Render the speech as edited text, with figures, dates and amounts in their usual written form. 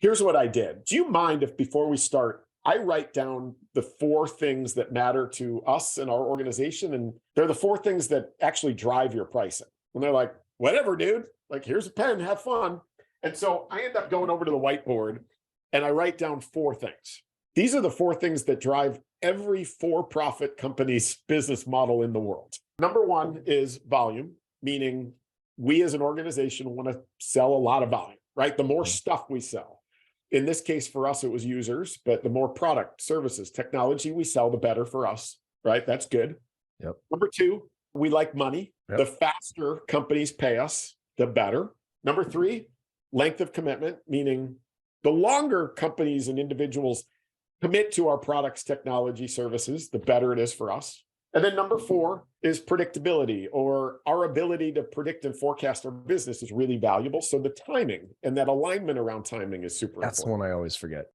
Here's what I did. Do you mind if before we start, I write down the 4 things that matter to us and our organization? And they're the 4 things that actually drive your pricing. And they're like, whatever, dude, like, here's a pen, have fun. And so I end up going over to the whiteboard and I write down 4 things. These are the 4 things that drive every for-profit company's business model in the world. Number 1 is volume, meaning we as an organization want to sell a lot of volume, right? The more stuff we sell. In this case, for us, it was users, but the more product, services, technology we sell, the better for us, right? That's good. Yep. Number 2, we like money. Yep. The faster companies pay us, the better. Number 3, length of commitment, meaning the longer companies and individuals commit to our products, technology, services, the better it is for us. And then number 4 is predictability, or our ability to predict and forecast our business is really valuable. So the timing and that alignment around timing is super That's the important. one I always forget.